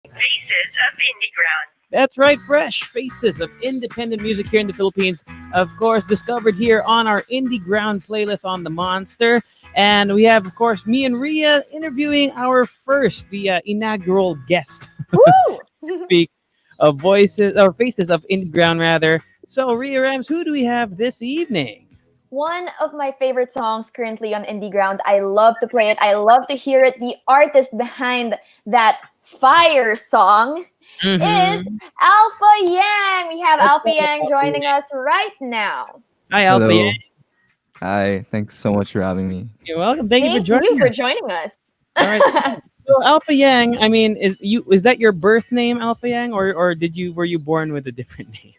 Faces of Indieground. That's right, fresh faces of independent music here in the Philippines. Of course, discovered here on our Indie Ground playlist on the Monster. And we have, of course, me and Ria interviewing our first, the inaugural guest Woo! speak of voices or faces of Indie Ground, rather. So, Ria Rams, who do we have this evening? One of my favorite songs currently on Indieground. I love to play it. I love to hear it. The artist behind that fire song is Mm-hmm. Alpha Yang. We have That's Alpha right, Yang Alpha joining Yang. us right now. Hi, Alpha Yang. Hello. Hi. Thanks so much for having me. You're welcome. Thank you for Thank you joining for us. joining us. All right. So Alpha Yang, I mean, is that your birth name, Alpha Yang, or were you born with a different name?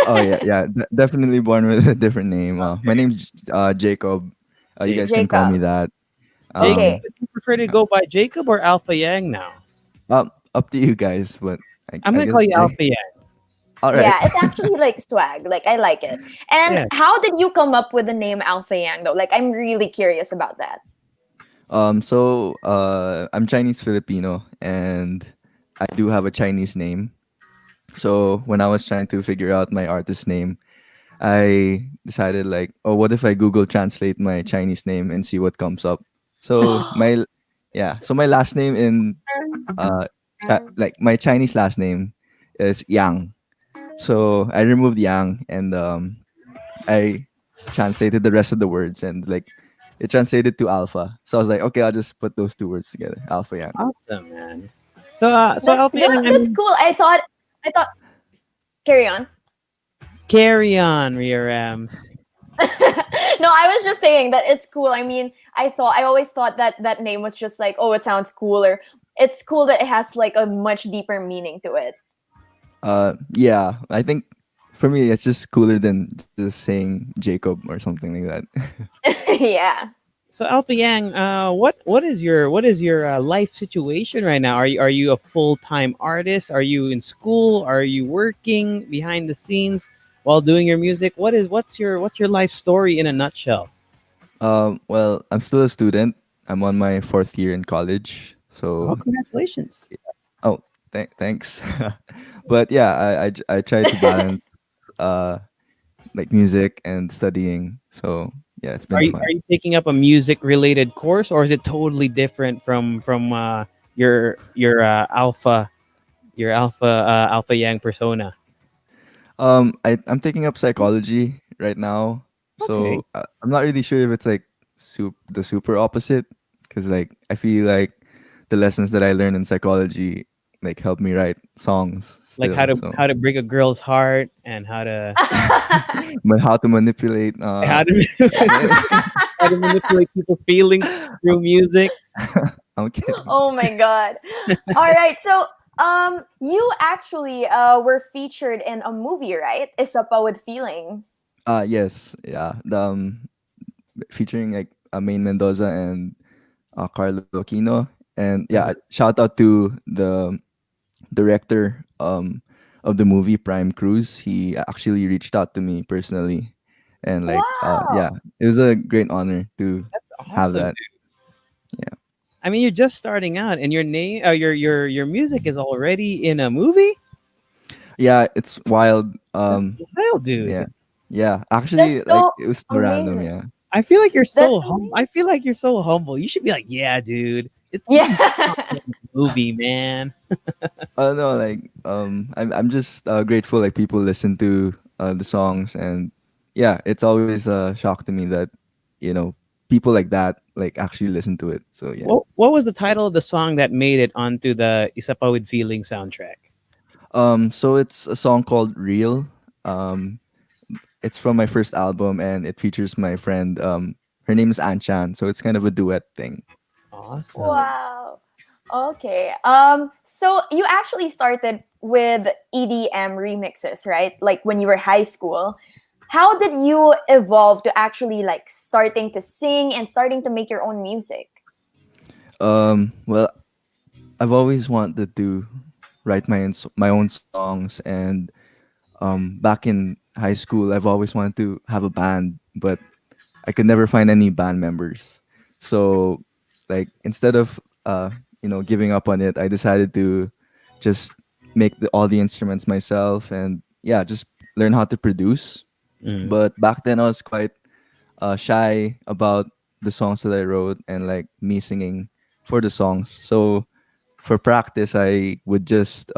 Oh yeah, yeah. Definitely born with a different name. My name's Jacob. You Jake. guys can call me Jacob. that. Jacob, Okay. Um, would you prefer to go by Jacob or Alpha Yang now? up to you guys, but I'm I gonna call guess you Alpha Yang. all right. Yeah, it's actually like swag. Like I like it. And Yeah. how did you come up with the name Alpha Yang though? Like I'm really curious about that. I'm Chinese Filipino, and I do have a Chinese name. So when I was trying to figure out my artist name, I decided like, oh, what if I Google translate my Chinese name and see what comes up? So my last name in uh like my Chinese last name is Yang. So I removed Yang and I translated the rest of the words and like it translated to Alpha. So I was like, okay, I'll just put those two words together, Alpha Yang. Awesome, man. So Alpha That's Yang, I that's mean, cool. I thought carry on. carry on, Ria Rams. No, I was just saying that it's cool. I mean, I always thought that that name was just like, oh, it sounds cooler. It's cool that it has like a much deeper meaning to it. Yeah, I think for me it's just cooler than just saying Jacob or something like that. Yeah. So Alpha Yang, what is your life situation right now? Are you a full time artist? Are you in school? Are you working behind the scenes while doing your music? What's your life story in a nutshell? Well, I'm still a student. I'm on my fourth year in college. Oh, So, congratulations! oh, thanks. But yeah, I try to balance uh like music and studying. So yeah, it's Are been you fun. are you taking up a music related course, or is it totally different from your Alpha Yang persona? I'm taking up psychology right now. Okay. So I'm not really sure if it's like the super opposite because like I feel like the lessons that I learned in psychology like help me write songs Like how still. to So how to break a girl's heart and how to but how to manipulate how to how to manipulate people's feelings through music. I'm kidding. Oh my god. All right. So, you actually were featured in a movie, right? Isapa with Feelings. Yes, yeah. Featuring like Main Mendoza and Carlo Aquino. And yeah, Uh-huh. shout out to the director of the movie Prime Cruise. He actually reached out to me personally, and like Wow. yeah, it was a great honor to That's have awesome, that. dude. Yeah, I mean, you're just starting out, and your music is already in a movie. yeah, it's wild. That's wild, Yeah, dude. yeah. Actually, That's like so it was so random. amazing. Yeah, I feel like you're That's so humble. I amazing. feel like you're so humble. You should be like, yeah, dude. It's you can Yeah. movie, man. no, like I'm just grateful like people listen to the songs, and yeah, it's always a shock to me that you know people like that like actually listen to it. So yeah. What was the title of the song that made it onto the Isa Pa with Feeling soundtrack? So it's a song called Real. Um, it's from my first album and it features my friend. Her name is Anchan, so it's kind of a duet thing. Awesome. Wow. Okay. So you actually started with EDM remixes, right? Like when you were high school. How did you evolve to actually like starting to sing and starting to make your own music? Well, I've always wanted to write my own songs, and back in high school, I've always wanted to have a band, but I could never find any band members. So, like instead of giving up on it, I decided to just make all the instruments myself, and yeah, just learn how to produce. Mm. But back then I was quite shy about the songs that I wrote and like me singing for the songs. So for practice, I would just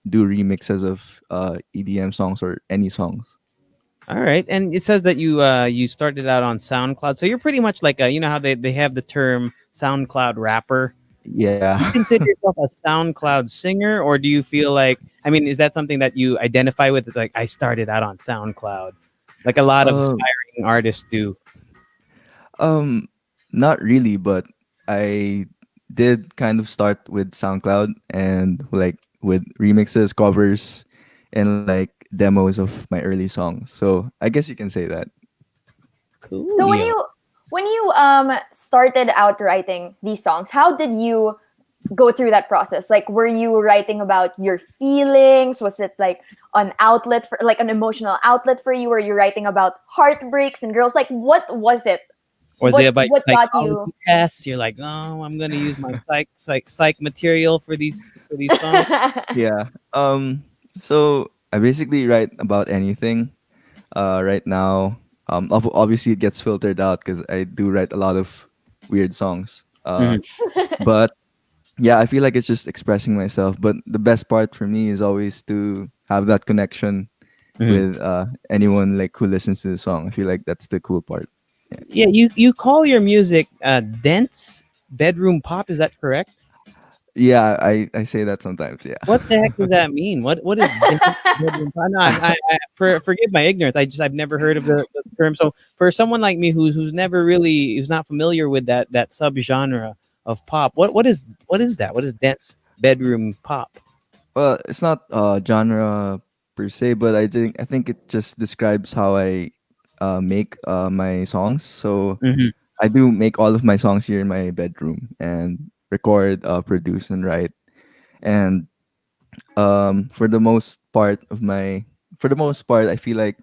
do remixes of EDM songs or any songs. All right, and it says that you started out on SoundCloud, so you're pretty much like a, you know how they have the term SoundCloud rapper. Do you Yeah. consider yourself a SoundCloud singer, or do you feel like, I mean, is that something that you identify with? It's like I started out on SoundCloud, like a lot of um, aspiring artists do. um, Not really, but I did kind of start with SoundCloud and like with remixes, covers, and like demos of my early songs. So I guess you can say that. So when Coolio. you started out writing these songs, how did you go through that process? Like, were you writing about your feelings? Was it like an outlet for, like, an emotional outlet for you? Were you writing about heartbreaks and girls? Like, what was it? Or is it about What your got you? psychology tests? You're like, oh, I'm gonna use my psych material for these songs. Yeah. So I basically write about anything. Right now, obviously it gets filtered out because I do write a lot of weird songs. Mhm. But yeah, I feel like it's just expressing myself. But the best part for me is always to have that connection Mhm. with anyone like who listens to the song. I feel like that's the cool part. Yeah. Yeah, you call your music dense bedroom pop. Is that correct? Yeah, I say that sometimes. Yeah. What the heck does that mean? What is dense bedroom pop? No, forgive my ignorance. I've never heard of the term. So for someone like me who's never really who's not familiar with that subgenre of pop, what is that? What is dense bedroom pop? Well, it's not genre per se, but I think it just describes how I make my songs. So Hmm. I do make all of my songs here in my bedroom and record, produce, and write. And for the most part for the most part, I feel like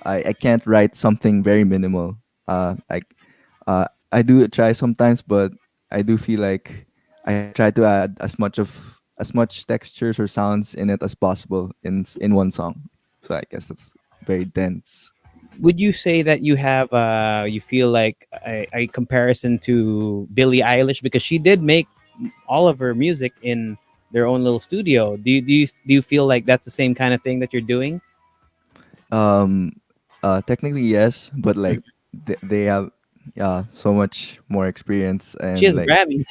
I can't write something very minimal. I do try sometimes, but I do feel like I try to add as much textures or sounds in it as possible in one song. So I guess that's very dense. Would you say that you feel like a comparison to Billie Eilish because she did make all of her music in their own little studio? Do you feel like that's the same kind of thing that you're doing? Um, Technically yes, but like they have so much more experience She and has a like Grammy.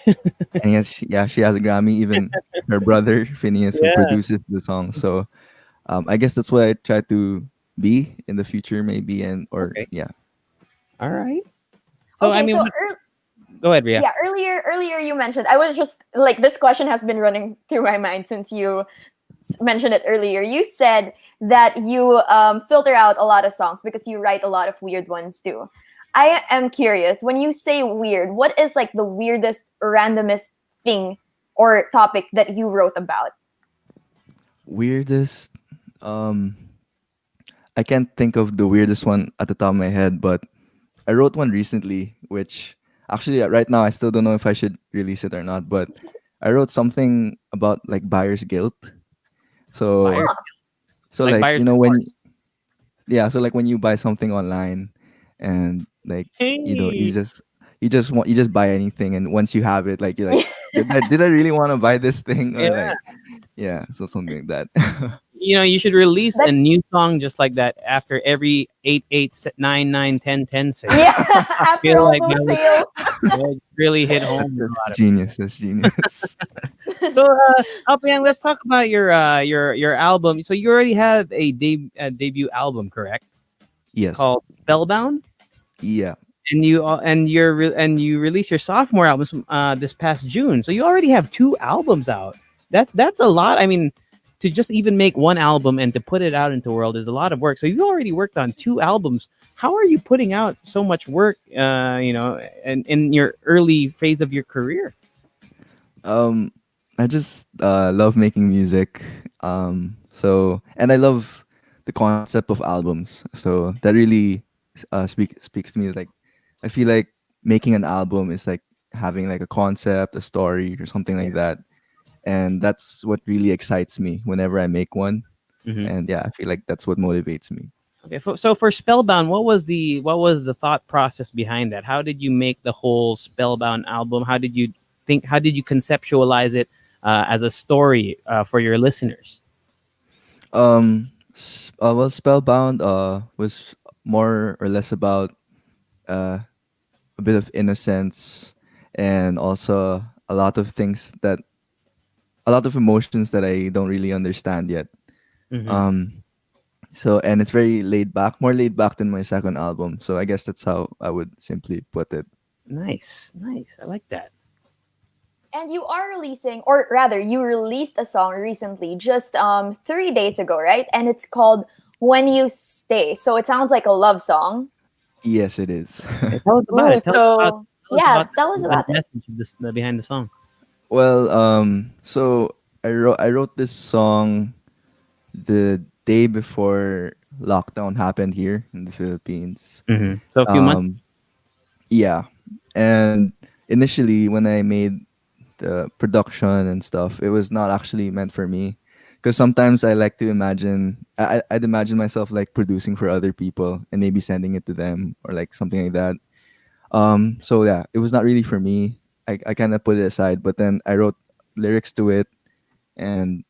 and yes, she has a Grammy. Even her brother Phineas, who Yeah. produces the song. So I guess that's what I try to be in the future, maybe, and or Okay. yeah. All right. So I Okay, mean, so go ahead, Ria. yeah, earlier you mentioned, I was just like, this question has been running through my mind since you mentioned it earlier. You said that you filter out a lot of songs because you write a lot of weird ones too. I am curious, when you say weird, what is like the weirdest, randomest thing or topic that you wrote about? Weirdest. Um, I can't think of the weirdest one at the top of my head, but I wrote one recently, which actually right now I still don't know if I should release it or not. But I wrote something about like buyer's guilt. So Buyer's Huh. so like like buyer's when remorse. yeah, so like when you buy something online and like Hey. you just buy anything, and once you have it, like you're like, did I really want to buy this thing, or Yeah. like yeah, so something like that. You know, you should release a That new song just like that after every 8, 8, 9, 9, 10, 10 sale. yeah, I after feel all like those sales. that would really hit home with a That's lot of people. genius. That's genius. So, Alpayang, let's talk about your album. So you already have a debut album, correct? Yes. Called Spellbound, Yeah. and and you released your sophomore album this past June. So you already have two albums out. That's a lot. I mean, to just even make one album and to put it out into the world is a lot of work. So you've already worked on two albums. How are you putting out so much work? In your early phase of your career. Um, I just love making music. And I love the concept of albums. So that really speaks to me. Like, I feel like making an album is like having like a concept, a story, or something like that. and that's what really excites me whenever I make one. Hmm. And yeah, I feel like that's what motivates me. Okay, so for Spellbound, what was the thought process behind that? How did you make the whole Spellbound album? How did you think? How did you conceptualize it as a story for your listeners? Well, Spellbound was more or less about uh, a bit of innocence, and also a lot of things that a lot of emotions that I don't really understand yet. Hmm. Um, so and it's very laid back, more laid back than my second album. So I guess that's how I would simply put it. Nice, nice. I like that. And you are releasing, or rather, you released a song recently, just 3 days ago, right? And it's called "When You Stay." So it sounds like a love song. Yes, it is. Okay, tell us about Ooh, it. Tell us about so tell us yeah, about tell us the about it. message of this behind the song. Well, so I wrote this song the day before lockdown happened here in the Philippines. So a few months. Um, yeah, and initially when I made the production and stuff, it was not actually meant for me. Because sometimes I like to I'd imagine myself like producing for other people and maybe sending it to them or like something like that. So yeah, it was not really for me. I kind of put it aside, but then I wrote lyrics to it, and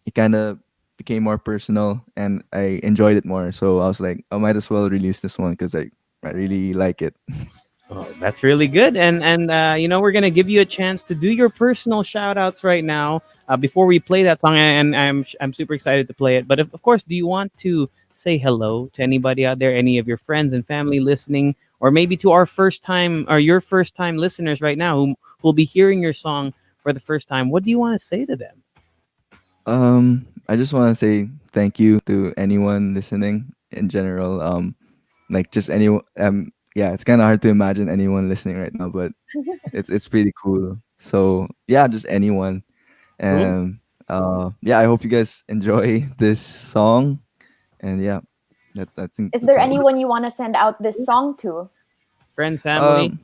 it kind of became more personal, and I enjoyed it more. So I was like, I might as well release this one because I really like it. Oh, that's really good. And we're gonna give you a chance to do your personal shout outs right now. Before we play that song, and I'm super excited to play it. But of course, do you want to say hello to anybody out there, any of your friends and family listening, or maybe to our first time or your first time listeners right now who will be hearing your song for the first time? What do you want to say to them? I just want to say thank you to anyone listening in general. Like just anyone. Yeah, it's kind of hard to imagine anyone listening right now, but it's pretty cool. So yeah, just anyone. Cool. And yeah, I hope you guys enjoy this song. And yeah, I think Is that's there all. anyone you want to send out this song to? Friends, family. Um,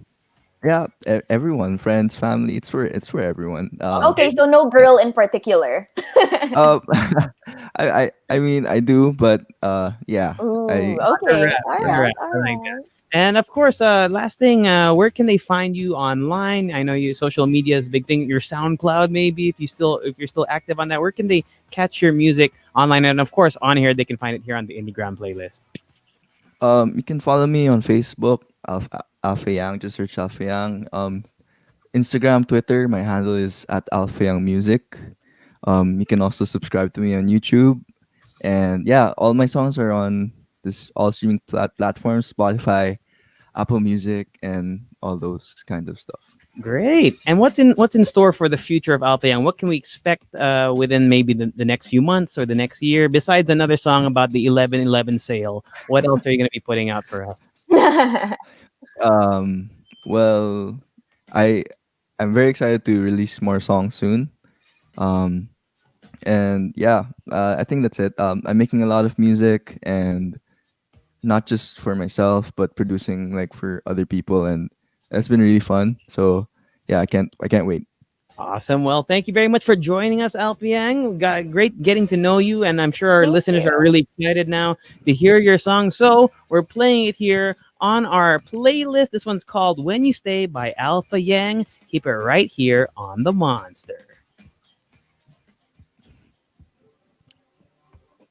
yeah, everyone, friends, family. It's for everyone. Okay, Okay. so no girl in particular. Uh, I mean I do, but yeah, I Ooh, That's a okay. wrap. All That's a yeah. right, wrap. all I like that. right. And of course, last thing, where can they find you online? I know you social media is a big thing. Your SoundCloud, maybe if you're still active on that. Where can they catch your music online? And of course, on here they can find it here on the Indieground playlist. You can follow me on Facebook, Alfayang. Just search Alfayang. Instagram, Twitter. My handle is at Alfayang Music. You can also subscribe to me on YouTube. And yeah, all my songs are on this all streaming platforms, Spotify, Apple Music, and all those kinds of stuff. Great. And what's in store for the future of Alpha Young? What can we expect within maybe the next few months or the next year? Besides another song about the 11/11 sale, what else are you going to be putting out for us? Um, well, I I'm very excited to release more songs soon. Um, and yeah, I think that's it. I'm making a lot of music, and not just for myself, but producing like for other people, and it's been really fun. So yeah, I can't wait. Awesome. Well, thank you very much for joining us, Alpiang. Got great getting to know you, and I'm sure our Thank listeners you. are really excited now to hear your song. So we're playing it here on our playlist. This one's called "When You Stay" by Alpha Yang. Keep it right here on the Monster.